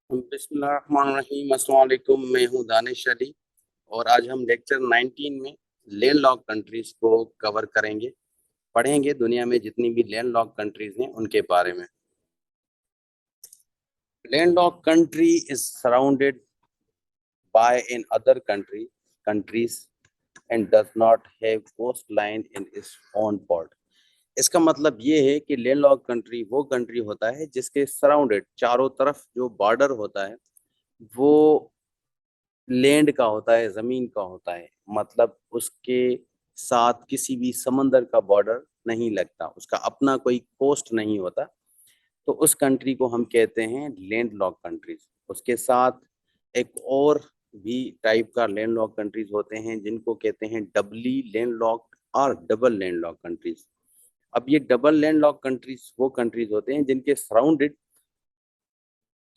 बिस्मिल्लाहिर्रहमानिर्रहीम। अस्सलाम वालेकुम। मैं हूं दानिश अली और आज हम लेक्चर 19 में लैंड लॉक कंट्रीज को कवर करेंगे, पढ़ेंगे दुनिया में जितनी भी लैंड लॉक कंट्रीज हैं उनके बारे में। Land lock country is surrounded by in other countries and does not have coast line in its own port. इसका मतलब ये है कि लैंड लॉक कंट्री वो कंट्री होता है जिसके सराउंडेड चारों तरफ जो बॉर्डर होता है वो लैंड का होता है, जमीन का होता है। मतलब उसके साथ किसी भी समंदर का बॉर्डर नहीं लगता, उसका अपना कोई कोस्ट नहीं होता। तो उस कंट्री को हम कहते हैं लैंड लॉक कंट्रीज। उसके साथ एक और भी टाइप का लैंड लॉक कंट्रीज होते हैं जिनको कहते हैं डबली लैंड लॉक और डबल लैंड लॉक कंट्रीज। अब ये डबल लैंड लॉक कंट्रीज वो कंट्रीज होते हैं जिनके सराउंडेड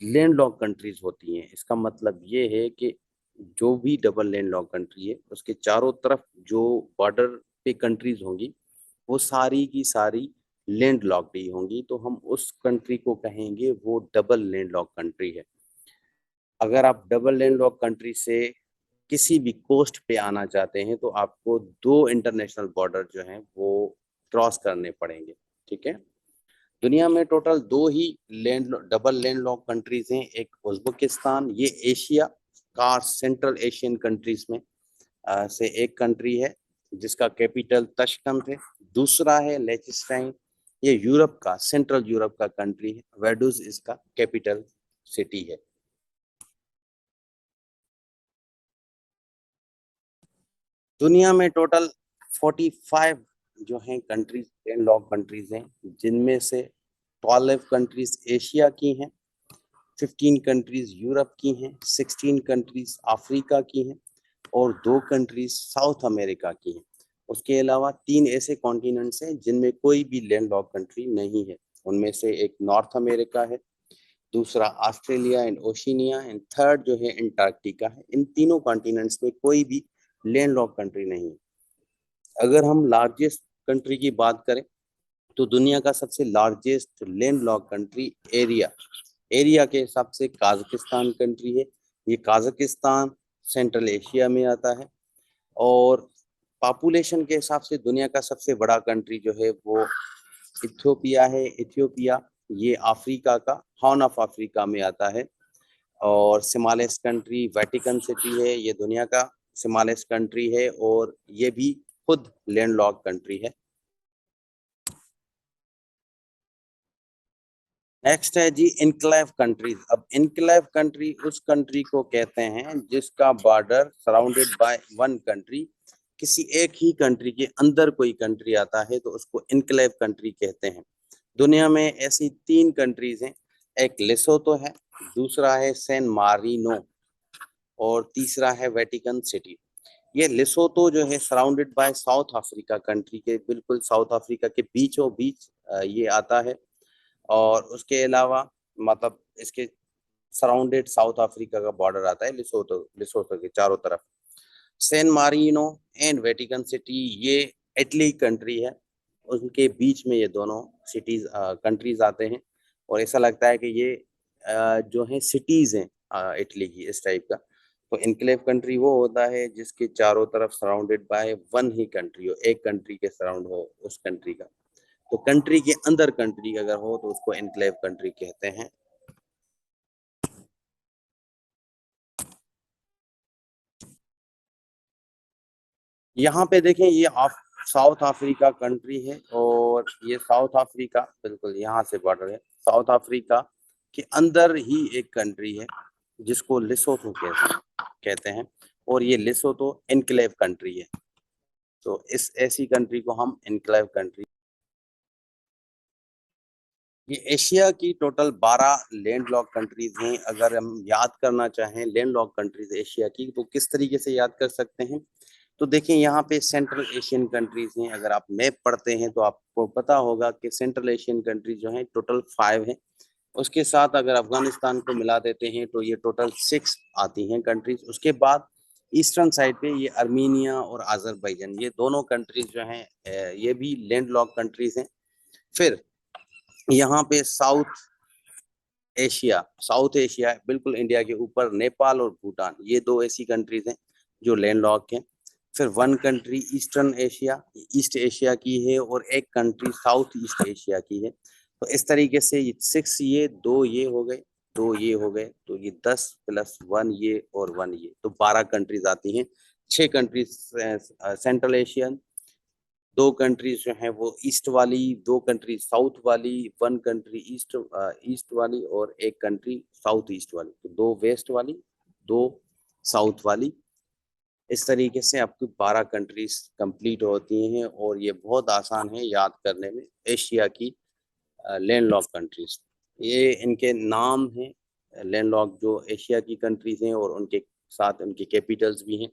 लैंड लॉक कंट्रीज होती हैं। इसका मतलब ये है कि जो भी डबल लैंड लॉक कंट्री है उसके चारों तरफ जो बॉर्डर पे कंट्रीज होंगी वो सारी की सारी लैंड लॉक्ड ही होंगी, तो हम उस कंट्री को कहेंगे वो डबल लैंड लॉक कंट्री है। अगर आप डबल लैंड लॉक कंट्री से किसी भी कोस्ट पे आना चाहते हैं तो आपको दो इंटरनेशनल बॉर्डर जो हैं वो क्रॉस करने पड़ेंगे। ठीक है। दुनिया में टोटल दो ही डबल लैंड लॉक कंट्रीज हैं। एक उज्बेकिस्तान, ये एशिया का सेंट्रल एशियन कंट्रीज में से एक कंट्री है जिसका कैपिटल तशकंत है। दूसरा है लेचिस्टाइन, ये यूरोप का, सेंट्रल यूरोप का कंट्री है। वेडुज इसका कैपिटल सिटी है। दुनिया में टोटल 45 जो हैं कंट्रीज लैंड लॉक कंट्रीज हैं, जिनमें से 12 कंट्रीज एशिया की हैं, 15 कंट्रीज यूरोप की हैं, 16 कंट्रीज अफ्रीका की हैं और दो कंट्रीज साउथ अमेरिका की हैं। उसके अलावा तीन ऐसे कॉन्टिनेंट्स हैं जिनमें कोई भी लैंड लॉक कंट्री नहीं है। उनमें से एक नॉर्थ अमेरिका है, दूसरा Australia and Oceania and third जो है अंटार्कटिका है। इन तीनों कॉन्टिनेंट्स में कोई भी लैंड लॉक कंट्री नहीं है। अगर हम लार्जेस्ट कंट्री की बात करें तो दुनिया का सबसे largest land lock country area area के हिसाब से काजाकिस्तान कंट्री है। ये काजाकिस्तान सेंट्रल एशिया में आता है और पॉपुलेशन के हिसाब से दुनिया का सबसे बड़ा कंट्री जो है वो इथियोपिया है। इथियोपिया ये अफ्रीका का, हॉर्न ऑफ अफ्रीका में आता है। और स्मॉलेस्ट कंट्री वेटिकन सिटी है, ये दुनिया का स्मॉलेस्ट कंट्री है और ये भी खुद लैंड लॉक कंट्री है। नेक्स्ट है जी इनक्लेव कंट्रीज। अब इनक्लेव कंट्री उस कंट्री को कहते हैं जिसका border surrounded by one country, किसी एक ही कंट्री के अंदर कोई कंट्री आता है तो उसको इनक्लेव कंट्री कहते हैं। दुनिया में ऐसी तीन कंट्रीज हैं, एक लेसोतो है, दूसरा है सैन मारिनो और तीसरा है वेटिकन सिटी। ये लेसोतो जो है surrounded by south Africa country के बिल्कुल साउथ अफ्रीका के बीचों बीच ये आता है। और उसके अलावा मतलब इसके सराउंडेड साउथ अफ्रीका का बॉर्डर आता है लिसोतो लिसोतो के चारों तरफ। San Marino and Vatican City ये इटली कंट्री है, उनके बीच में ये दोनों सिटीज कंट्रीज आते हैं। और ऐसा लगता है कि ये जो है सिटीज हैं इटली की, इस टाइप का। तो इनक्लेव कंट्री वो होता है जिसके चारों तरफ surrounded by one he country हो, एक कंट्री के सराउंड हो उस कंट्री का। तो कंट्री के अंदर कंट्री अगर हो तो उसको एनक्लेव कंट्री कहते हैं। यहाँ पे देखें ये साउथ अफ्रीका कंट्री है और ये साउथ अफ्रीका बिल्कुल यहाँ से बॉर्डर है। साउथ अफ्रीका के अंदर ही एक कंट्री है जिसको लिसोथो कहते हैं और ये लिसोथो एनक्लेव कंट्री है। तो इस ऐसी कंट्री को हम एनक्लेव कंट्री। ये एशिया की टोटल 12 लैंड लॉक कंट्रीज हैं। अगर हम याद करना चाहें लैंड लॉक कंट्रीज एशिया की तो किस तरीके से याद कर सकते हैं, तो देखिए यहाँ पे सेंट्रल एशियन कंट्रीज हैं। अगर आप मैप पढ़ते हैं तो आपको पता होगा कि सेंट्रल एशियन कंट्रीज जो हैं टोटल 5 हैं। उसके साथ अगर अफगानिस्तान को मिला देते हैं तो ये टोटल 6 आती हैं कंट्रीज। उसके बाद ईस्टर्न साइड पे ये अर्मीनिया और अजरबैजान, ये दोनों कंट्रीज जो हैं ये भी लैंड लॉक कंट्रीज हैं। फिर यहाँ पे साउथ एशिया, साउथ एशिया, बिल्कुल इंडिया के ऊपर नेपाल और भूटान, ये दो ऐसी कंट्रीज हैं जो लैंडलॉक हैं। फिर one country eastern Asia, east Asia की है, और एक कंट्री साउथ ईस्ट एशिया की है। तो इस तरीके से ये 6, ये 2 ये हो गए, 2 ये हो गए, तो ये 10 प्लस 1 ये और 1 ये, तो 12 कंट्रीज आती हैं। 6 कंट्रीज सेंट्रल एशियन, 2 कंट्रीज जो हैं वो ईस्ट वाली, 2 कंट्री साउथ वाली, 1 कंट्री ईस्ट ईस्ट वाली, और एक कंट्री साउथ ईस्ट वाली, तो 2 वेस्ट वाली, 2 साउथ वाली। इस तरीके से आपकी 12 कंट्रीज कंप्लीट होती हैं, और ये बहुत आसान है याद करने में, एशिया की लैंडलॉक कंट्रीज। ये इनके नाम हैं, लैंडलॉक जो एशिया की कंट्रीज हैं, और उनके साथ उनके कैपिटल्स भी हैं।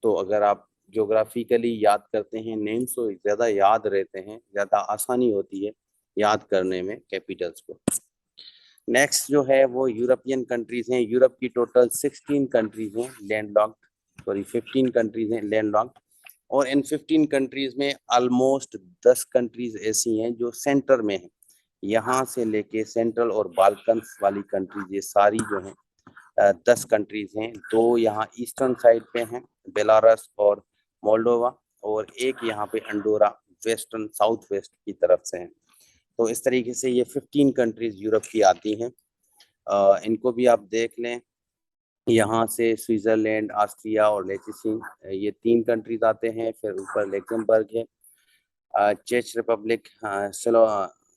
तो अगर आप ज्योग्राफिकली याद करते हैं नेम्स, तो ज़्यादा याद रहते हैं, ज़्यादा आसानी होती है याद करने में कैपिटल्स को। नेक्स्ट जो है वो यूरोपियन कंट्रीज हैं। यूरोप की टोटल 16 कंट्रीज हैं लैंडलॉक्ड, सॉरी 15 कंट्रीज हैं लैंडलॉक्ड, और इन 15 कंट्रीज में ऑलमोस्ट 10 कंट्रीज ऐसी हैं जो सेंटर में हैं। यहाँ से लेके सेंट्रल और बाल्कन्स वाली कंट्रीज, ये सारी जो हैं 10 कंट्रीज हैं। 2 यहाँ ईस्टर्न साइड पे हैं, बेलारस और मोल्डोवा, और एक यहाँ पे अंडोरा वेस्टर्न साउथ वेस्ट की तरफ से है। तो इस तरीके से ये 15 कंट्रीज यूरोप की आती हैं। इनको भी आप देख लें, यहाँ से स्विट्जरलैंड, ऑस्ट्रिया और लिechtenstein, ये 3 कंट्रीज आते हैं। फिर ऊपर लग्जमबर्ग है, चेक रिपब्लिक,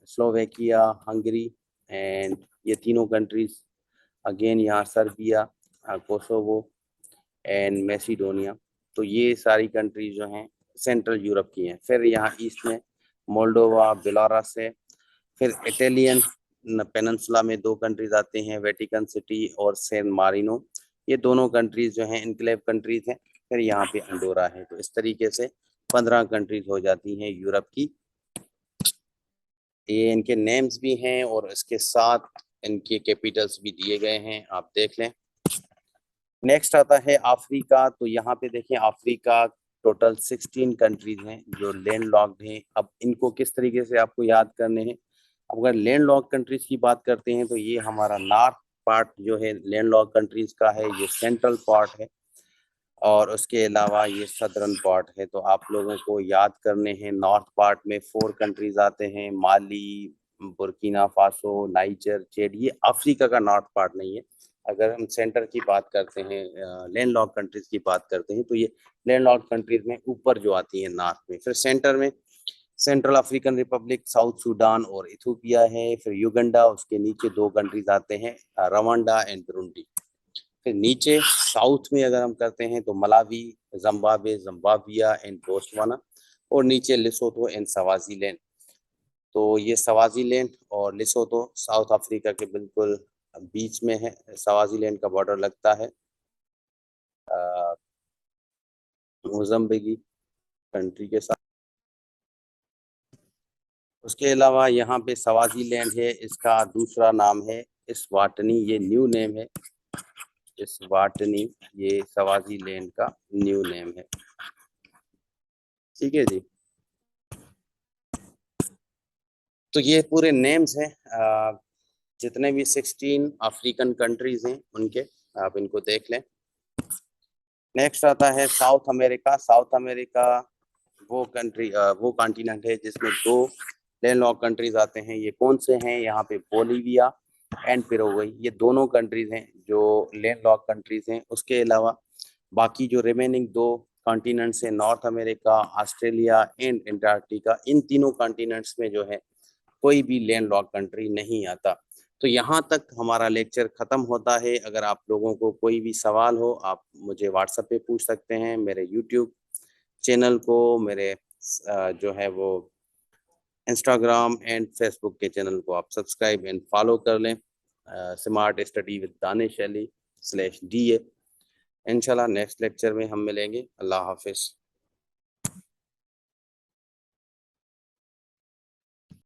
स्लोवेकिया, हंगरी, एंड ये तीनों कंट्रीज। अगेन यहाँ सर्बिया, कोसोवो एंड मैसिडोनिया। तो ये सारी कंट्रीज जो हैं सेंट्रल यूरोप की हैं। फिर यहाँ ईस्ट में मोल्डोवा, बेलारस है। फिर इटालियन पेनिनसुला में 2 कंट्रीज आते हैं, वेटिकन सिटी और सैन मारिनो। ये दोनों कंट्रीज जो हैं इनक्लेव कंट्रीज हैं। फिर यहाँ पे अंडोरा है। तो इस तरीके से 15 कंट्रीज हो जाती हैं यूरोप की। ये इनके नेम्स भी हैं, और इसके साथ इनके कैपिटल्स भी दिए गए हैं, आप देख लें। नेक्स्ट आता है अफ्रीका। तो यहाँ पे देखें, अफ्रीका टोटल 16 कंट्रीज हैं जो लैंड लॉक्ड हैं। अब इनको किस तरीके से आपको याद करने हैं। अब अगर लैंड लॉक कंट्रीज की बात करते हैं, तो ये हमारा नॉर्थ पार्ट जो है लैंड लॉक कंट्रीज का है, ये सेंट्रल पार्ट है, और उसके अलावा ये सदर्न पार्ट है। तो आप लोगों को याद करने हैं, नॉर्थ पार्ट में 4 कंट्रीज आते हैं, माली, बुर्किना फासो, नाइजर, चेड। ये अफ्रीका का नॉर्थ पार्ट नहीं है। अगर हम सेंटर की बात करते हैं, लैंड लॉक कंट्रीज की बात करते हैं, तो ये लैंड लॉक कंट्रीज में ऊपर जो आती है नॉर्थ में। फिर सेंटर में central African Republic, south Sudan और इथोपिया है। फिर युगंडा, उसके नीचे 2 कंट्रीज आते हैं, रवांडा एंड बुरुंडी। फिर नीचे साउथ में अगर हम करते हैं, तो मलावी, जिम्बाब्वे, जिम्बाब्विया एंड बोत्सवाना, और नीचे लिसोथो एंड स्वाज़ीलैंड। तो ये स्वाज़ीलैंड और लिसोथो साउथ अफ्रीका के बिल्कुल बीच में है। स्वाज़ीलैंड का बॉर्डर लगता है मोज़ाम्बिक कंट्री के साथ। उसके अलावा यहाँ पे स्वाज़ीलैंड है, इसका दूसरा नाम है इस्वाटिनी, ये न्यू नेम है इस्वाटिनी, ये स्वाज़ीलैंड का न्यू नेम है। ठीक है जी। तो ये पूरे नेम्स हैं, जितने भी 16 अफ्रीकन कंट्रीज हैं उनके, आप इनको देख लें। नेक्स्ट आता है साउथ अमेरिका। साउथ अमेरिका वो कंट्री, वो कॉन्टिनेंट है जिसमें 2 लैंडलॉक कंट्रीज आते हैं। ये कौन से हैं, यहाँ पे बोलीविया एंड पेरुगुए, ये दोनों कंट्रीज हैं जो लैंडलॉक कंट्रीज हैं। उसके अलावा बाकी जो रिमेनिंग 2 कॉन्टिनेंट्स हैं, North America, Australia and Antarctica, इन तीनों कॉन्टिनेंट्स में जो है कोई भी लैंड लॉक कंट्री नहीं आता। तो यहाँ तक हमारा लेक्चर ख़त्म होता है। अगर आप लोगों को कोई भी सवाल हो, आप मुझे व्हाट्सएप पे पूछ सकते हैं। मेरे यूट्यूब चैनल को, मेरे जो है वो इंस्टाग्राम एंड फेसबुक के चैनल को आप सब्सक्राइब एंड फॉलो कर लें, smart study with Danish Ali /DA। इंशाल्लाह नेक्स्ट लेक्चर में हम मिलेंगे। अल्लाह हाफिज़।